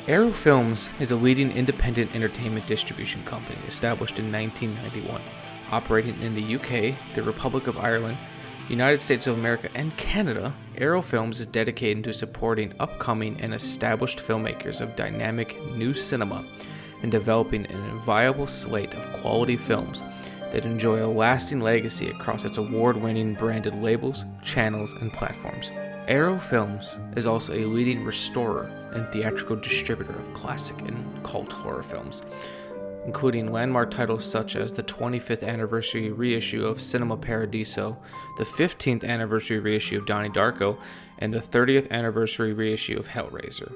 Arrow Films is a leading independent entertainment distribution company established in 1991. Operating in the UK, the Republic of Ireland, United States of America, and Canada, Arrow Films is dedicated to supporting upcoming and established filmmakers of dynamic new cinema and developing an inviolable slate of quality films that enjoy a lasting legacy across its award-winning branded labels, channels, and platforms. Arrow Films is also a leading restorer and theatrical distributor of classic and cult horror films, including landmark titles such as the 25th anniversary reissue of Cinema Paradiso, the 15th anniversary reissue of Donnie Darko, and the 30th anniversary reissue of Hellraiser.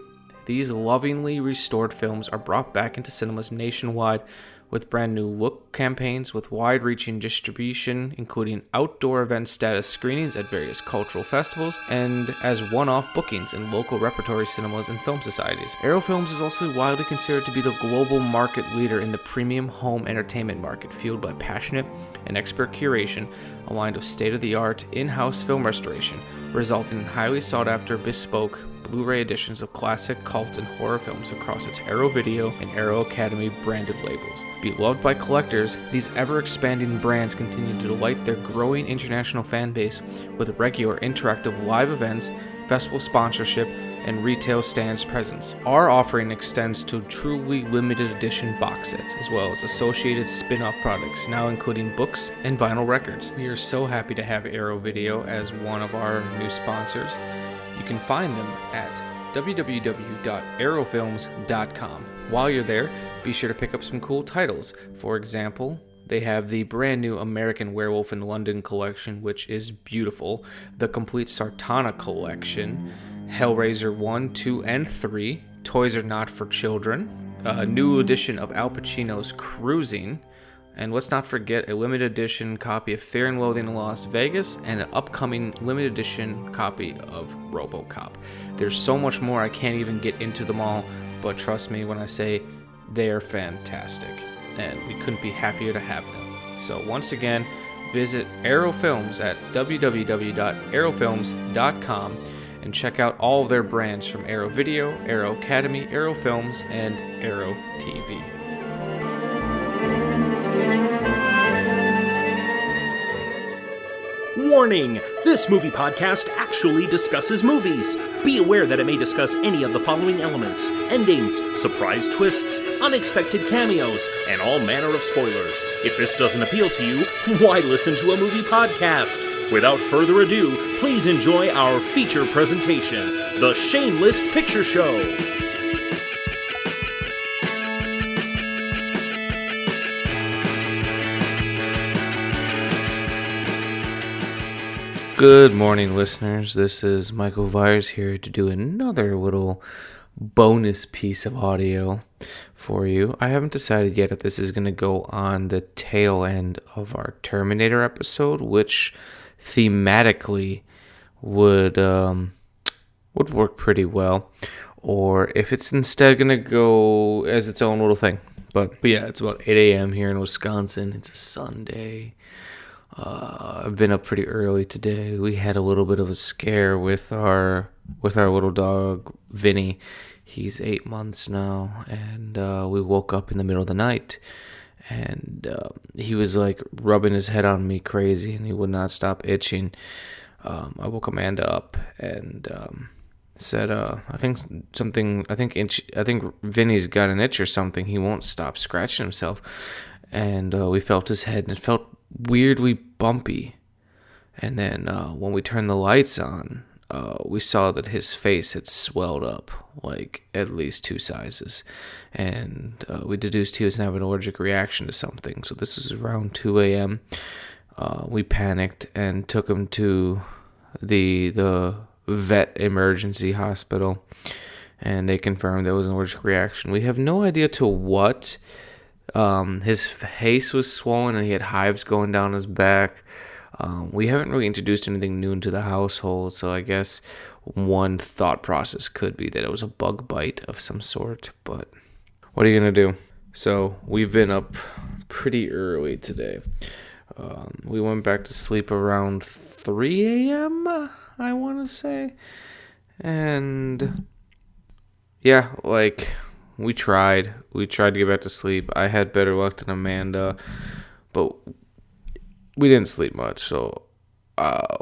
These lovingly restored films are brought back into cinemas nationwide with brand new look campaigns with wide-reaching distribution, including outdoor event status screenings at various cultural festivals, and as one-off bookings in local repertory cinemas and film societies. Arrow Films is also widely considered to be the global market leader in the premium home entertainment market, fueled by passionate and expert curation, aligned with state-of-the-art in-house film restoration, resulting in highly sought-after bespoke Blu-ray editions of classic, cult, and horror films across its Arrow Video and Arrow Academy branded labels. Beloved by collectors, these ever-expanding brands continue to delight their growing international fan base with regular interactive live events, festival sponsorship, and retail stands presence. Our offering extends to truly limited edition box sets, as well as associated spin-off products, now including books and vinyl records. We are so happy to have Arrow Video as one of our new sponsors. You can find them at www.arrowfilms.com. While you're there, be sure to pick up some cool titles. For example, they have the brand new American Werewolf in London collection, which is beautiful, the complete Sartana collection, Hellraiser 1, 2, and 3, Toys Are Not for Children, a new edition of Al Pacino's Cruising, and let's not forget a limited edition copy of Fear and Loathing in Las Vegas and an upcoming limited edition copy of ROBOCOP. There's so much more, I can't even get into them all, but trust me when I say they're fantastic, and we couldn't be happier to have them. So once again, visit Arrow Films at www.arrowfilms.com and check out all of their brands from Arrow Video, Arrow Academy, Arrow Films, and Arrow TV. Warning! This movie podcast actually discusses movies. Be aware that it may discuss any of the following elements: endings, surprise twists, unexpected cameos, and all manner of spoilers. If this doesn't appeal to you, why listen to a movie podcast? Without further ado, please enjoy our feature presentation, The Shameless Picture Show. Good morning, listeners. This is Michael Viers here to do another little bonus piece of audio for you. I haven't decided yet if this is going to go on the tail end of our Terminator episode, which thematically would work pretty well, or if it's instead going to go as its own little thing. But yeah, it's about 8 a.m. here in Wisconsin. It's a Sunday. I've been up pretty early today. We had a little bit of a scare with our little dog, Vinny. He's 8 months now, and we woke up in the middle of the night, and he was like rubbing his head on me crazy, and he would not stop itching. I woke Amanda up and said, I think Vinny's got an itch or something. He won't stop scratching himself, and we felt his head, and it felt weirdly bumpy. And then when we turned the lights on, we saw that his face had swelled up like at least 2 sizes, and we deduced he was having an allergic reaction to something. So this was around 2 a.m. We panicked and took him to the vet emergency hospital, and they confirmed there was an allergic reaction. We have no idea to what. His face was swollen and he had hives going down his back. We haven't really introduced anything new into the household, so I guess one thought process could be that it was a bug bite of some sort, but what are you going to do? So we've been up pretty early today. We went back to sleep around 3 a.m., I want to say, and yeah, like, we tried to get back to sleep. I had better luck than Amanda, but we didn't sleep much, so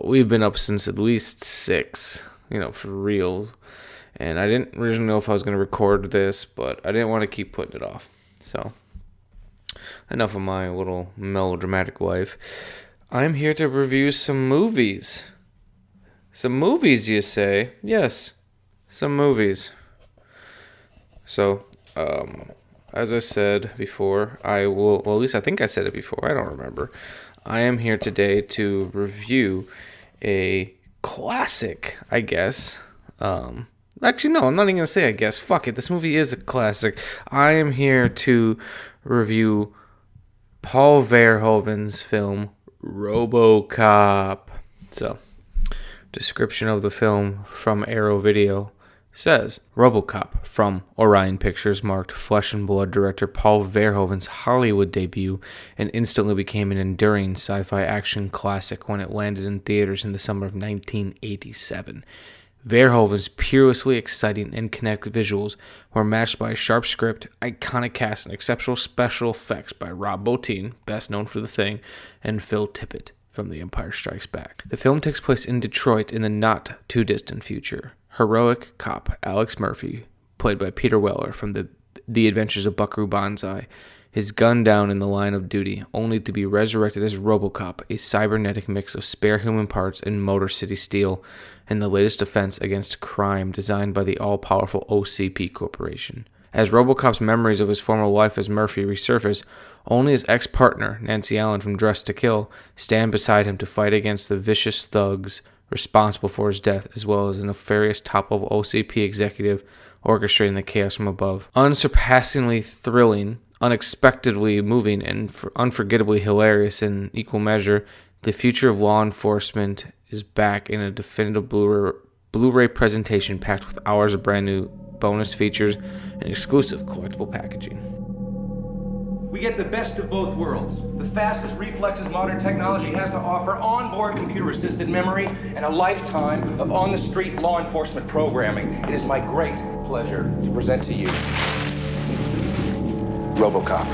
we've been up since at least 6, for real. And I didn't originally know if I was going to record this, but I didn't want to keep putting it off. So, enough of my little melodramatic life. I'm here to review some movies. Some movies, you say? Yes, some movies. So, as I said before, at least I think I said it before, I don't remember. I am here today to review a classic, I guess. Actually, no, I'm not even going to say I guess. Fuck it, this movie is a classic. I am here to review Paul Verhoeven's film, ROBOCOP. So, description of the film from Arrow Video says, ROBOCOP from Orion Pictures marked Flesh and Blood director Paul Verhoeven's Hollywood debut and instantly became an enduring sci-fi action classic when it landed in theaters in the summer of 1987. Verhoeven's perilously exciting and connected visuals were matched by a sharp script, iconic cast, and exceptional special effects by Rob Bottin, best known for The Thing, and Phil Tippett from The Empire Strikes Back. The film takes place in Detroit in the not-too-distant future. Heroic cop Alex Murphy, played by Peter Weller from the Adventures of Buckaroo Banzai, is gunned down in the line of duty, only to be resurrected as RoboCop, a cybernetic mix of spare human parts and Motor City steel, and the latest defense against crime designed by the all-powerful OCP Corporation. As RoboCop's memories of his former life as Murphy resurface, only his ex-partner, Nancy Allen from Dressed to Kill, stand beside him to fight against the vicious thugs responsible for his death, as well as a nefarious top-level OCP executive orchestrating the chaos from above. Unsurpassingly thrilling, unexpectedly moving, and unforgettably hilarious in equal measure, the future of law enforcement is back in a definitive Blu-ray presentation packed with hours of brand new bonus features and exclusive collectible packaging. We get the best of both worlds. The fastest reflexes modern technology has to offer, onboard computer-assisted memory, and a lifetime of on-the-street law enforcement programming. It is my great pleasure to present to you RoboCop.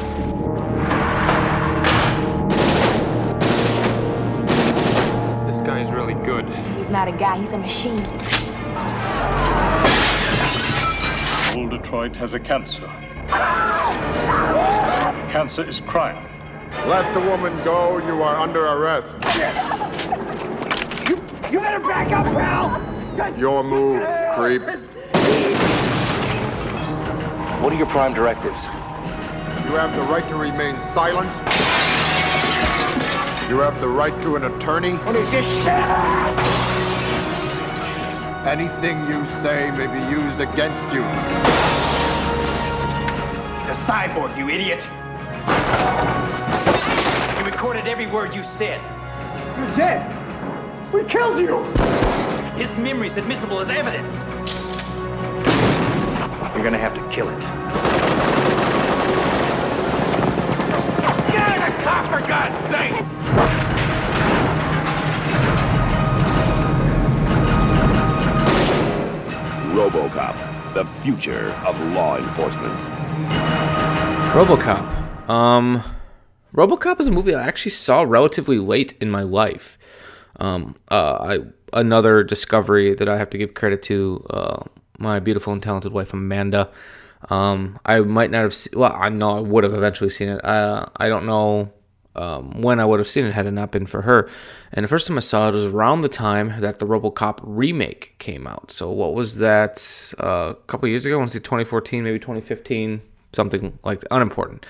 This guy is really good. He's not a guy, he's a machine. Old Detroit has a cancer. Cancer is crime. Let the woman go. You are under arrest. You better back up, pal! Your move, creep. What are your prime directives? You have the right to remain silent. You have the right to an attorney. What is this shit? Anything you say may be used against you. He's a cyborg, you idiot! He recorded every word you said. You're dead! We killed you! His memory's admissible as evidence. You're gonna have to kill it. Get in the car, for God's sake! RoboCop, the future of law enforcement. RoboCop. RoboCop is a movie I actually saw relatively late in my life. Another discovery that I have to give credit to my beautiful and talented wife Amanda. I might not have seen. Well, I know I would have eventually seen it. I don't know when I would have seen it had it not been for her. And the first time I saw it was around the time that the RoboCop remake came out. So what was that? A couple years ago? I want to say 2014, maybe 2015, something like that. Unimportant.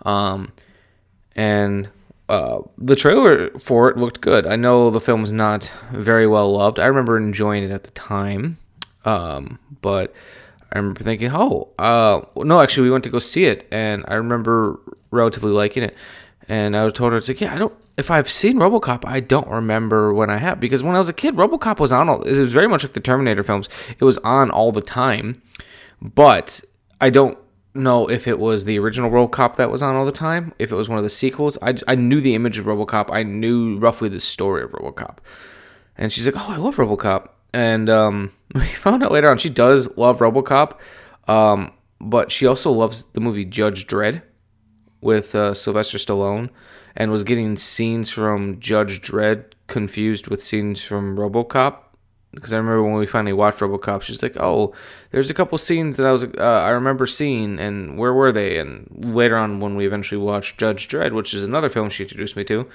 And the trailer for it looked good. I know the film was not very well loved. I remember enjoying it at the time. But I remember thinking, no, actually, we went to go see it, and I remember relatively liking it. And I was told her, it's like, yeah, if I've seen RoboCop, I don't remember when I have. Because when I was a kid, RoboCop was on, it was very much like the Terminator films. It was on all the time. But I don't know if it was the original RoboCop that was on all the time, if it was one of the sequels. I knew the image of RoboCop. I knew roughly the story of RoboCop. And she's like, oh, I love RoboCop. And we found out later on she does love RoboCop. But she also loves the movie Judge Dredd with Sylvester Stallone, and was getting scenes from Judge Dredd confused with scenes from RoboCop. Because I remember when we finally watched RoboCop, she's like, "Oh, there's a couple scenes that I remember seeing, and where were they?" And later on, when we eventually watched Judge Dredd, which is another film she introduced me to,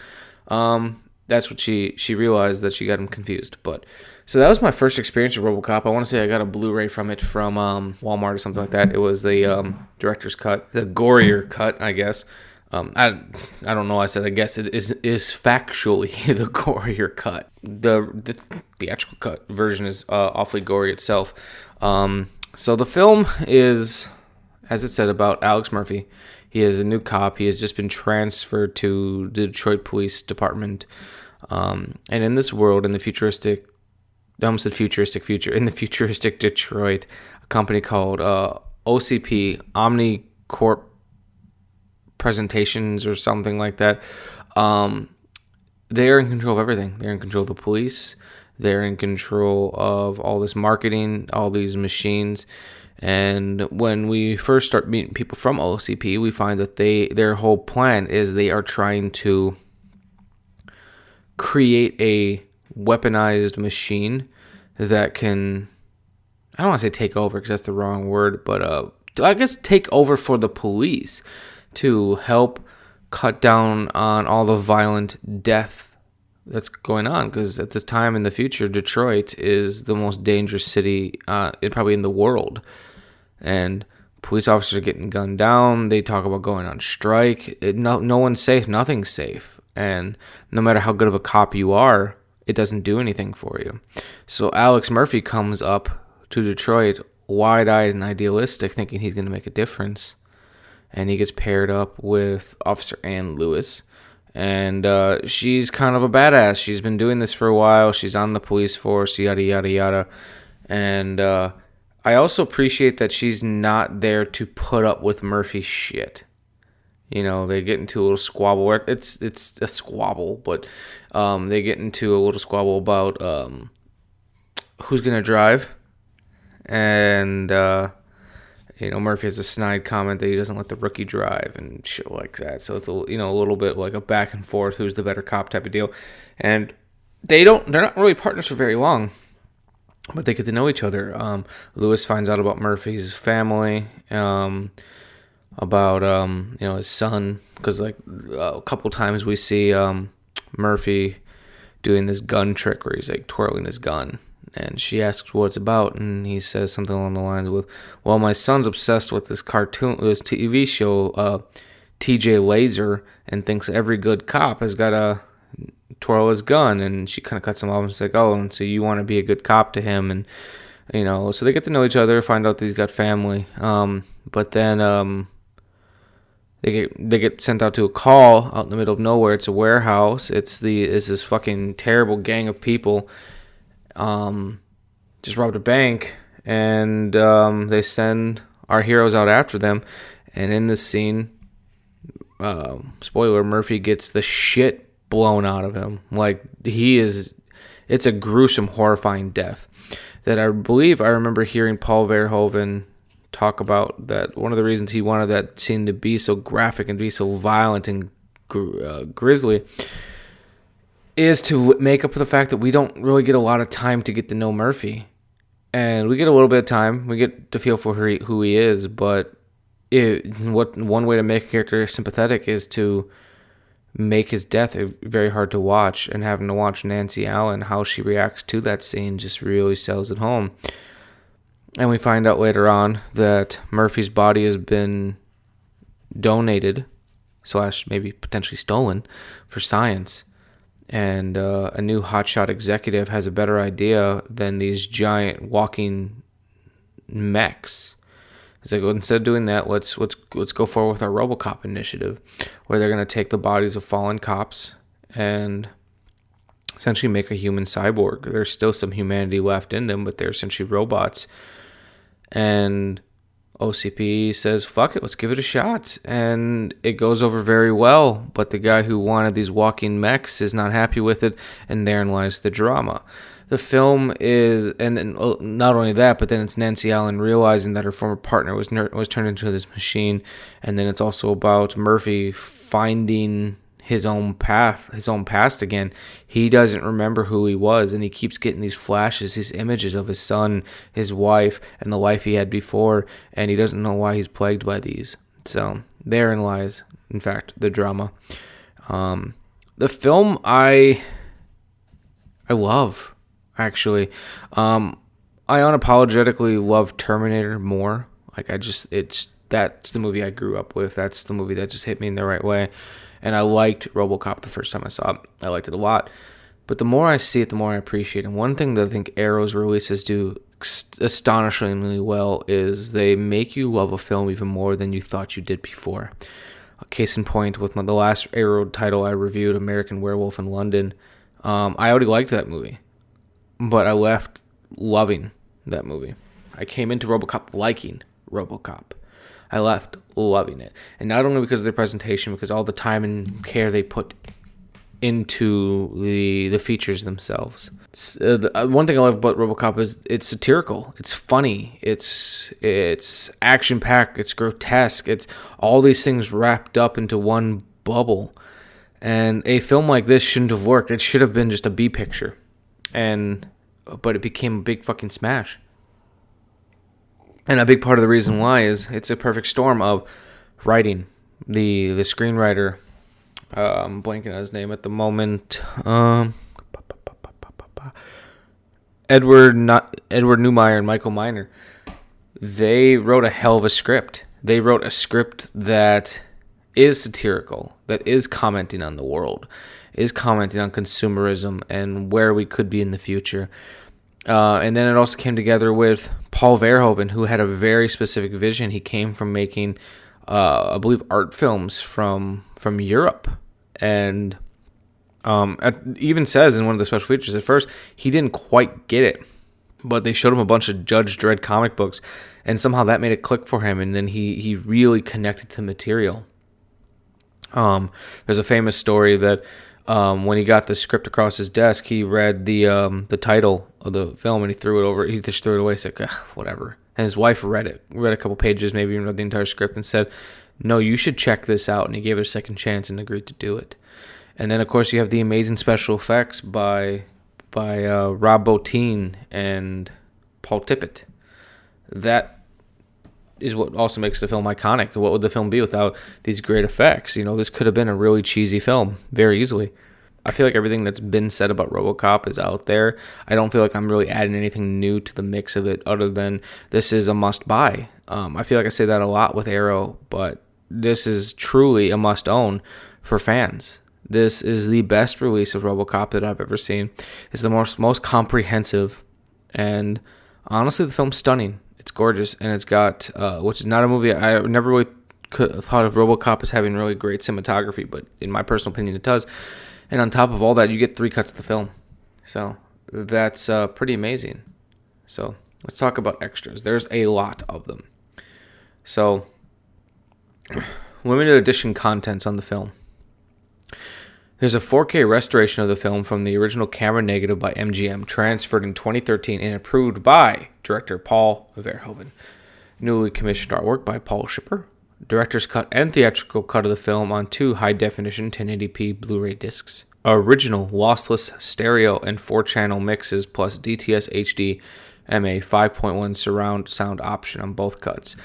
that's what she realized that she got him confused. But so that was my first experience with RoboCop. I want to say I got a Blu-ray from it from Walmart or something like that. It was the director's cut, the gorier cut, I guess. I don't know. I said I guess it is factually the gorier cut. The theatrical cut version is awfully gory itself. So the film is, as it said, about Alex Murphy. He is a new cop. He has just been transferred to the Detroit Police Department. And in this world, in the futuristic Detroit, a company called OCP, OmniCorp Presentations or something like that. They're in control of everything. They're in control of the police. They're in control of all this marketing, all these machines. And when we first start meeting people from OCP, we find that their whole plan is they are trying to create a weaponized machine that can, I don't want to say take over because that's the wrong word, but I guess take over for the police, to help cut down on all the violent death that's going on. Because at this time in the future, Detroit is the most dangerous city probably in the world. And police officers are getting gunned down. They talk about going on strike. No one's safe. Nothing's safe. And no matter how good of a cop you are, it doesn't do anything for you. So Alex Murphy comes up to Detroit wide-eyed and idealistic, thinking he's going to make a difference. And he gets paired up with Officer Ann Lewis. And she's kind of a badass. She's been doing this for a while. She's on the police force, yada, yada, yada. And I also appreciate that she's not there to put up with Murphy's shit. You know, they get into a little squabble. It's a squabble, but they get into a little squabble about who's going to drive. And Murphy has a snide comment that he doesn't let the rookie drive and shit like that. So it's a little bit like a back and forth, who's the better cop type of deal. And they're not really partners for very long, but they get to know each other. Lewis finds out about Murphy's family, about his son, because like a couple times we see Murphy doing this gun trick where he's like twirling his gun. And she asks what it's about, and he says something along the lines with, "Well, my son's obsessed with this TV show, TJ Laser, and thinks every good cop has got to twirl his gun." And she kind of cuts him off and is like, "Oh, and so you want to be a good cop to him?" And so they get to know each other, find out that he's got family. But then they get sent out to a call out in the middle of nowhere. It's a warehouse. It's this fucking terrible gang of people. Just robbed a bank, and they send our heroes out after them. And in this scene, spoiler, Murphy gets the shit blown out of him. Like, it's a gruesome, horrifying death that I believe I remember hearing Paul Verhoeven talk about, that one of the reasons he wanted that scene to be so graphic and be so violent and grisly is to make up for the fact that we don't really get a lot of time to get to know Murphy. And we get a little bit of time. We get to feel for who he is, but one way to make a character sympathetic is to make his death very hard to watch, and having to watch Nancy Allen, how she reacts to that scene, just really sells it home. And we find out later on that Murphy's body has been donated / maybe potentially stolen for science. And a new hotshot executive has a better idea than these giant walking mechs. It's like, well, instead of doing that, let's go forward with our RoboCop initiative, where they're going to take the bodies of fallen cops and essentially make a human cyborg. There's still some humanity left in them, but they're essentially robots. And OCP says, fuck it, let's give it a shot. And it goes over very well, but the guy who wanted these walking mechs is not happy with it, and therein lies the drama. The film is, and then, not only that, but then it's Nancy Allen realizing that her former partner was turned into this machine, and then it's also about Murphy finding his own path, his own past again. He doesn't remember who he was, and he keeps getting these flashes, these images of his son, his wife, and the life he had before, and he doesn't know why he's plagued by these. So therein lies, in fact, the drama. The film I love, actually. I unapologetically love Terminator more. That's the movie I grew up with. That's the movie that just hit me in the right way. And I liked RoboCop the first time I saw it. I liked it a lot. But the more I see it, the more I appreciate it. And one thing that I think Arrow's releases do astonishingly well is they make you love a film even more than you thought you did before. A case in point, with the last Arrow title I reviewed, American Werewolf in London, I already liked that movie. But I left loving that movie. I came into RoboCop liking RoboCop. I left loving it. And not only because of their presentation, because all the time and care they put into the features themselves. One thing I love about RoboCop is it's satirical. It's funny. It's action-packed. It's grotesque. It's all these things wrapped up into one bubble. And a film like this shouldn't have worked. It should have been just a B picture. But it became a big fucking smash. And a big part of the reason why is it's a perfect storm of writing. The screenwriter, I'm blanking on his name at the moment. Edward Neumeier and Michael Miner. They wrote a hell of a script. They wrote a script that is satirical, that is commenting on the world, is commenting on consumerism and where we could be in the future. And then it also came together with Paul Verhoeven, who had a very specific vision. He came from making, I believe, art films from Europe. And it even says in one of the special features, at first, he didn't quite get it. But they showed him a bunch of Judge Dredd comic books, and somehow that made a click for him, and then he really connected to material. There's a famous story that when he got the script across his desk, he read the title of the film, and he just threw it away. He's like, whatever. And his wife read a couple pages, maybe even read the entire script, and said, no, you should check this out. And he gave it a second chance and agreed to do it. And then, of course, you have the amazing special effects by Rob Bottin and Paul Tippett. That is what also makes the film iconic. What would the film be without these great effects? This could have been a really cheesy film very easily. I feel like everything that's been said about RoboCop is out there. I don't feel like I'm really adding anything new to the mix of it other than this is a must-buy. I feel like I say that a lot with Arrow, but this is truly a must-own for fans. This is the best release of RoboCop that I've ever seen. It's the most comprehensive, and honestly, the film's stunning. It's gorgeous, and it's got, which is not a movie, I never really thought of RoboCop as having really great cinematography, but in my personal opinion, it does. And on top of all that, you get 3 cuts of the film. So that's pretty amazing. So let's talk about extras. There's a lot of them. So, limited edition contents on the film. There's a 4K restoration of the film from the original camera negative by MGM, transferred in 2013 and approved by director Paul Verhoeven. Newly commissioned artwork by Paul Schipper. Director's cut and theatrical cut of the film on 2 high-definition 1080p Blu-ray discs. Original lossless stereo and 4-channel mixes plus DTS HD MA 5.1 surround sound option on both cuts.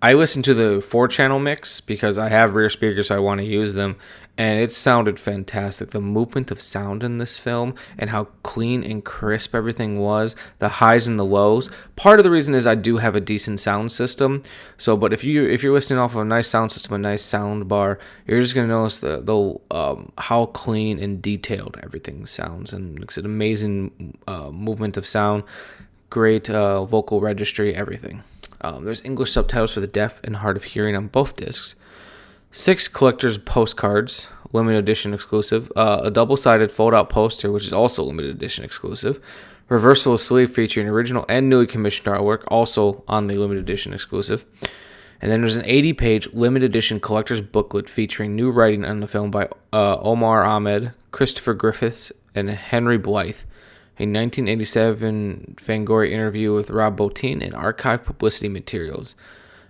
I listened to the 4-channel mix because I have rear speakers, so I want to use them, and it sounded fantastic. The movement of sound in this film and how clean and crisp everything was, the highs and the lows. Part of the reason is I do have a decent sound system, but if you're listening off of a nice sound system, a nice sound bar, you're just gonna notice the how clean and detailed everything sounds, and it's an amazing movement of sound, great vocal registry, everything. There's English subtitles for the deaf and hard of hearing on both discs. 6 collector's postcards, limited edition exclusive. A double-sided fold-out poster, which is also limited edition exclusive. Reversible sleeve featuring original and newly commissioned artwork, also on the limited edition exclusive. And then there's an 80-page limited edition collector's booklet featuring new writing on the film by Omar Ahmed, Christopher Griffiths, and Henry Blythe. a 1987 Fangoria interview with Rob Bottin, and archive publicity materials.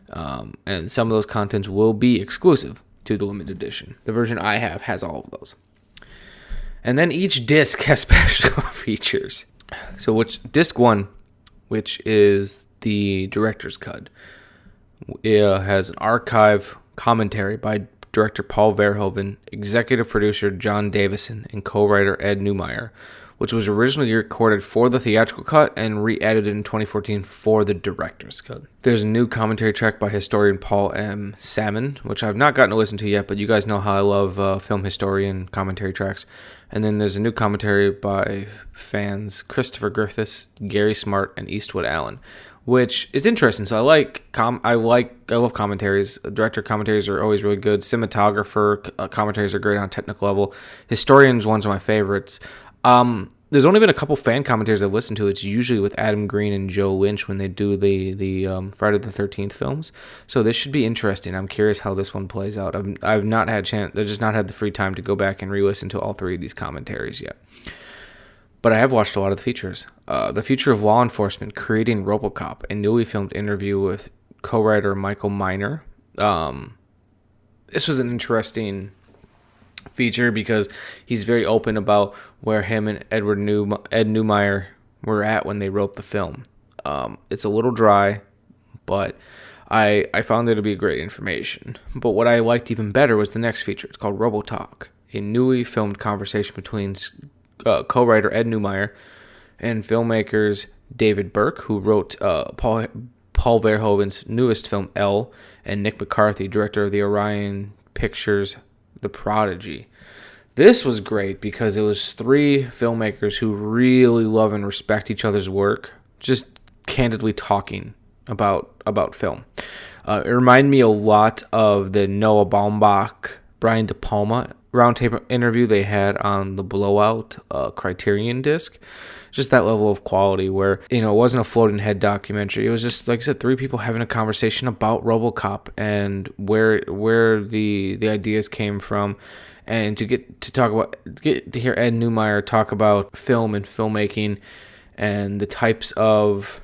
And some of those contents will be exclusive to the limited edition. The version I have has all of those. And then each disc has special features. So which disc 1, which is the director's cut, has an archive commentary by director Paul Verhoeven, executive producer John Davison, and co-writer Ed Neumeier, which was originally recorded for the theatrical cut and re-edited in 2014 for the director's cut. There's a new commentary track by historian Paul M. Salmon, which I've not gotten to listen to yet, but you guys know how I love film historian commentary tracks. And then there's a new commentary by fans Christopher Griffiths, Gary Smart, and Eastwood Allen, which is interesting. So I love commentaries. Director commentaries are always really good. Cinematographer commentaries are great on a technical level. Historians, one's of my favorites. There's only been a couple fan commentaries I've listened to. It's usually with Adam Green and Joe Lynch when they do the Friday the 13th films. So this should be interesting. I'm curious how this one plays out. I've not had I've just not had the free time to go back and re-listen to all 3 of these commentaries yet. But I have watched a lot of the features. The Future of Law Enforcement, Creating ROBOCOP, a newly filmed interview with co-writer Michael Miner. This was an interesting feature because he's very open about where him and Ed Neumeier were at when they wrote the film. It's a little dry, but I found it to be great information. But what I liked even better was the next feature. It's called RoboTalk, a newly filmed conversation between co-writer Ed Neumeier and filmmakers David Burke, who wrote Paul Verhoeven's newest film, Elle, and Nick McCarthy, director of the Orion Pictures The Prodigy. This was great because it was 3 filmmakers who really love and respect each other's work, just candidly talking about film. It reminded me a lot of the Noah Baumbach, Brian De Palma roundtable interview they had on the Blowout Criterion disc. Just that level of quality where, it wasn't a floating head documentary. It was just, like I said, 3 people having a conversation about RoboCop and where the ideas came from, and to get to hear Ed Neumeier talk about film and filmmaking and the types of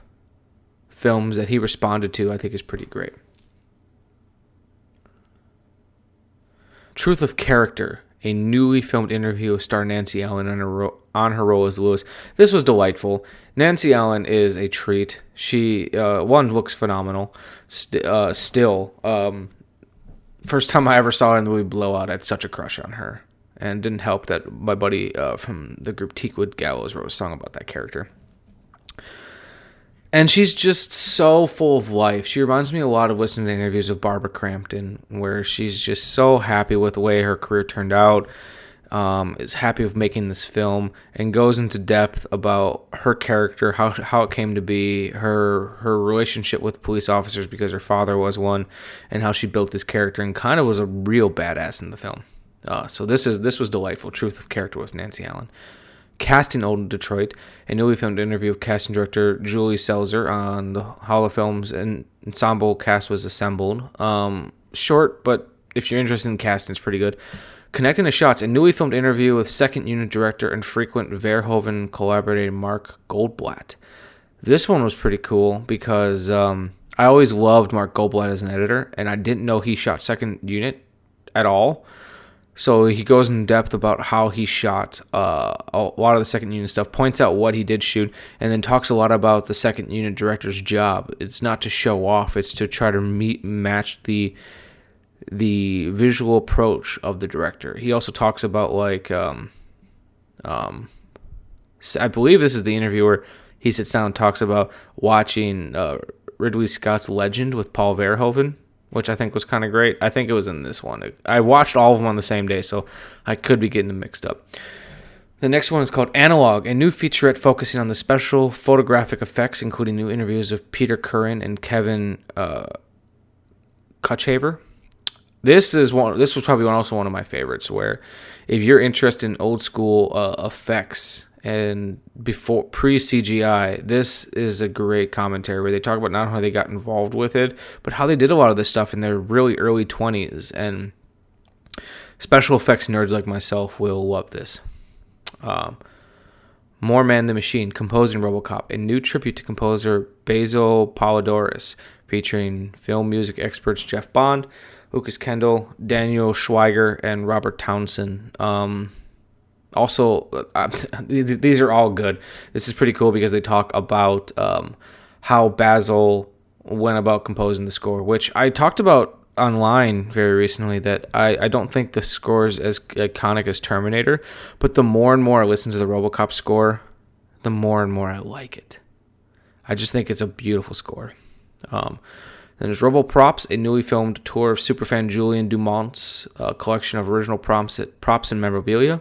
films that he responded to, I think is pretty great. Truth of Character, a newly filmed interview with star Nancy Allen on her role as Lewis. This was delightful. Nancy Allen is a treat. She, looks phenomenal. Still, first time I ever saw her in the movie Blowout, I had such a crush on her. And it didn't help that my buddy from the group Teakwood Gallows wrote a song about that character. And she's just so full of life. She reminds me a lot of listening to interviews with Barbara Crampton, where she's just so happy with the way her career turned out, is happy with making this film, and goes into depth about her character, how it came to be, her relationship with police officers because her father was one, and how she built this character and kind of was a real badass in the film. So this was delightful. Truth of Character with Nancy Allen. Casting Old Detroit, a newly filmed interview with casting director Julie Selzer on how the film's ensemble cast was assembled. Short, but if you're interested in casting, it's pretty good. Connecting the Shots, a newly filmed interview with second unit director and frequent Verhoeven collaborator Mark Goldblatt. This one was pretty cool because I always loved Mark Goldblatt as an editor, and I didn't know he shot second unit at all. So he goes in depth about how he shot a lot of the second unit stuff, points out what he did shoot, and then talks a lot about the second unit director's job. It's not to show off; it's to try to match the visual approach of the director. He also talks about I believe this is the interview where he sits down and talks about watching Ridley Scott's Legend with Paul Verhoeven, which I think was kind of great. I think it was in this one. I watched all of them on the same day, so I could be getting them mixed up. The next one is called Analog, a new featurette focusing on the special photographic effects, including new interviews with Peter Curran and Kevin Kuchaver. This was probably also one of my favorites, where if you're interested in old school effects and before pre-CGI, this is a great commentary where they talk about not how they got involved with it, but how they did a lot of this stuff in their really early 20s. And special effects nerds like myself will love this. More Man the Machine, composing RoboCop, a new tribute to composer Basil Polidoris, featuring film music experts Jeff Bond, Lucas Kendall, Daniel Schweiger, and Robert Townsend. These are all good. This is pretty cool because they talk about how Basil went about composing the score, which I talked about online very recently, that I don't think the score is as iconic as Terminator, but the more and more I listen to the RoboCop score, the more and more I like it. I just think it's a beautiful score. Then there's RoboProps, a newly filmed tour of superfan Julian Dumont's collection of original props and memorabilia.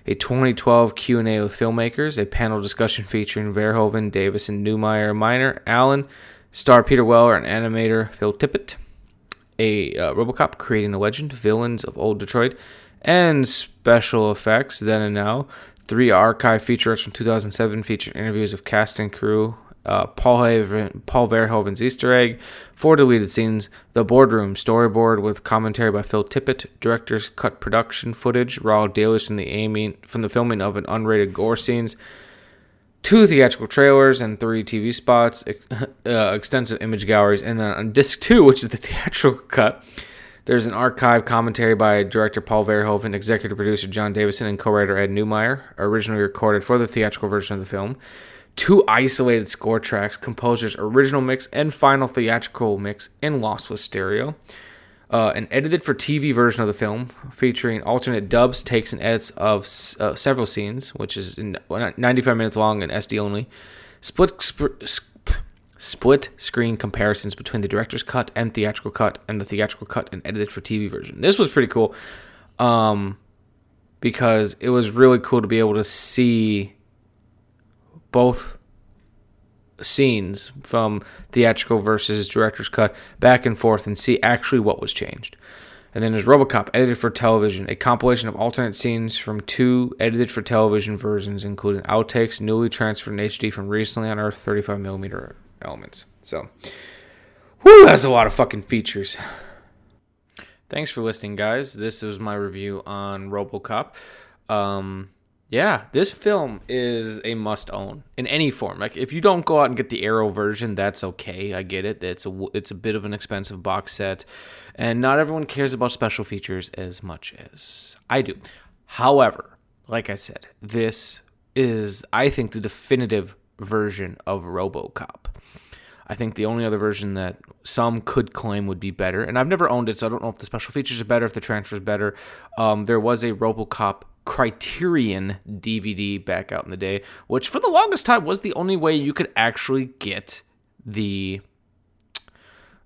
A 2012 Q&A with filmmakers, a panel discussion featuring Verhoeven, Davis, and Neumeier, Miner, Allen, star Peter Weller, and animator Phil Tippett. A RoboCop creating a legend, villains of old Detroit, and special effects then and now. 3 archive featurettes from 2007 feature interviews of cast and crew. Paul Verhoeven's Easter egg, 4 deleted scenes, The Boardroom storyboard with commentary by Phil Tippett, director's cut production footage, raw dailies from the filming of an unrated gore scenes, 2 theatrical trailers and 3 TV spots, extensive image galleries, and then on disc 2, which is the theatrical cut, there's an archive commentary by director Paul Verhoeven, executive producer John Davison, and co-writer Ed Neumeier, originally recorded for the theatrical version of the film. 2 isolated score tracks, composer's original mix and final theatrical mix in lossless stereo. An edited for TV version of the film, featuring alternate dubs, takes, and edits of several scenes, which is 95 minutes long and SD only. Split screen comparisons between the director's cut and theatrical cut, and the theatrical cut and edited for TV version. This was pretty cool, because it was really cool to be able to see both scenes from theatrical versus director's cut back and forth and see actually what was changed. And then there's RoboCop, edited for television, a compilation of alternate scenes from 2 edited for television versions, including outtakes newly transferred in HD from recently unearthed 35mm elements. So, that's a lot of fucking features. Thanks for listening, guys. This was my review on RoboCop. Yeah, this film is a must-own in any form. Like, if you don't go out and get the Arrow version, that's okay. I get it. It's a bit of an expensive box set, and not everyone cares about special features as much as I do. However, like I said, this is, I think, the definitive version of RoboCop. I think the only other version that some could claim would be better, and I've never owned it, so I don't know if the special features are better, if the transfer is better. There was a RoboCop Criterion DVD back out in the day, which for the longest time was the only way you could actually get the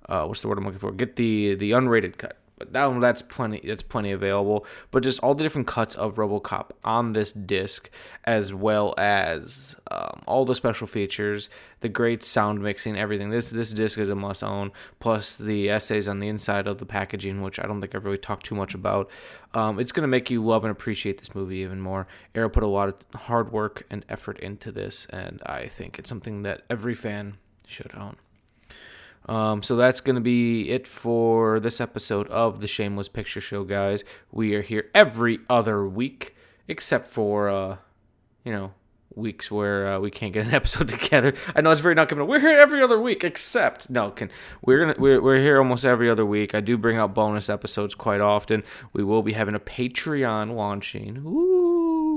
what's the word I'm looking for? Get the unrated cut. But now that's plenty available. But just all the different cuts of RoboCop on this disc, as well as all the special features, the great sound mixing, everything. This disc is a must own. Plus the essays on the inside of the packaging, which I don't think I've really talked too much about. It's going to make you love and appreciate this movie even more. Arrow put a lot of hard work and effort into this, and I think it's something that every fan should own. So that's going to be it for this episode of the Shameless Picture Show, guys. We are here every other week, except for, weeks where we can't get an episode together. I know it's very not coming. We're here every other week, except we're here almost every other week. I do bring out bonus episodes quite often. We will be having a Patreon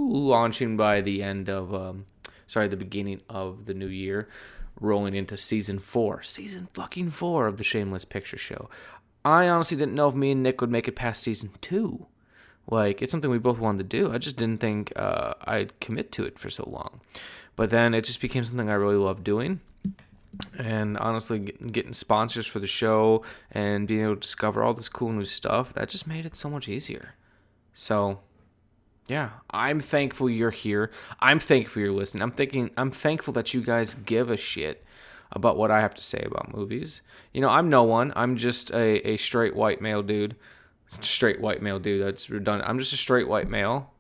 launching by the end of the beginning of the new year, rolling into season 4 of the Shameless Picture Show. I honestly didn't know if me and Nick would make it past season 2. Like, it's something we both wanted to do. I just didn't think I'd commit to it for so long. But then it just became something I really love doing. And honestly, getting sponsors for the show and being able to discover all this cool new stuff, that just made it so much easier. So, yeah, I'm thankful you're here. I'm thankful you're listening. I'm thankful that you guys give a shit about what I have to say about movies. I'm no one. I'm just a straight white male dude. Straight white male dude, that's redundant. I'm just a straight white male.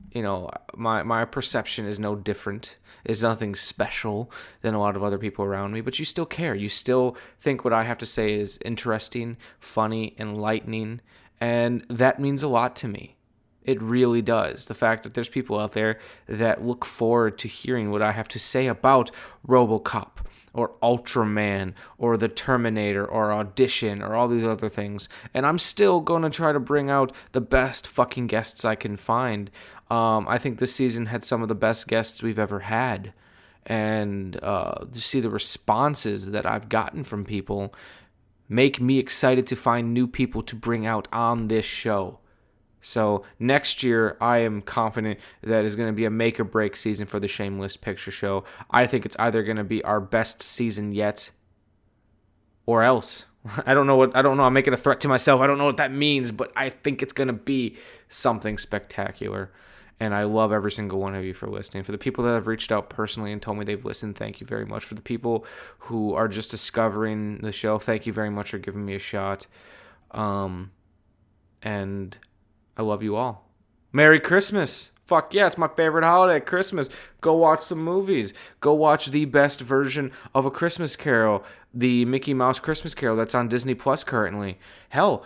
My perception is no different. It's nothing special than a lot of other people around me, but you still care. You still think what I have to say is interesting, funny, enlightening, and that means a lot to me. It really does. The fact that there's people out there that look forward to hearing what I have to say about ROBOCOP or Ultraman or The Terminator or Audition or all these other things. And I'm still going to try to bring out the best fucking guests I can find. I think this season had some of the best guests we've ever had. And to see the responses that I've gotten from people make me excited to find new people to bring out on this show. So next year, I am confident that is going to be a make or break season for the Shameless Picture Show. I think it's either going to be our best season yet, or else. I don't know. I'm making a threat to myself. I don't know what that means, but I think it's going to be something spectacular. And I love every single one of you for listening. For the people that have reached out personally and told me they've listened, thank you very much. For the people who are just discovering the show, thank you very much for giving me a shot. And I love you all. Merry Christmas. Fuck yeah, it's my favorite holiday, Christmas. Go watch some movies. Go watch the best version of A Christmas Carol, the Mickey Mouse Christmas Carol that's on Disney Plus currently. Hell,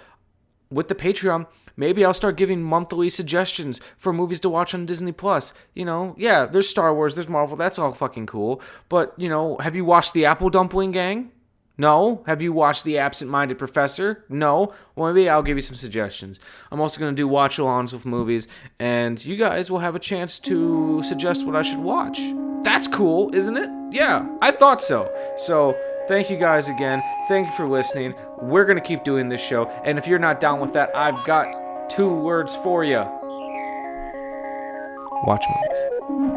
with the Patreon, maybe I'll start giving monthly suggestions for movies to watch on Disney Plus. You know, yeah, there's Star Wars, there's Marvel, that's all fucking cool. But, you know, have you watched The Apple Dumpling Gang? No? Have you watched The Absent-Minded Professor? No? Well, maybe I'll give you some suggestions. I'm also going to do watch-alongs with movies, and you guys will have a chance to suggest what I should watch. That's cool, isn't it? Yeah, I thought so. So, thank you guys again. Thank you for listening. We're going to keep doing this show, and if you're not down with that, I've got 2 words for you. Watch movies.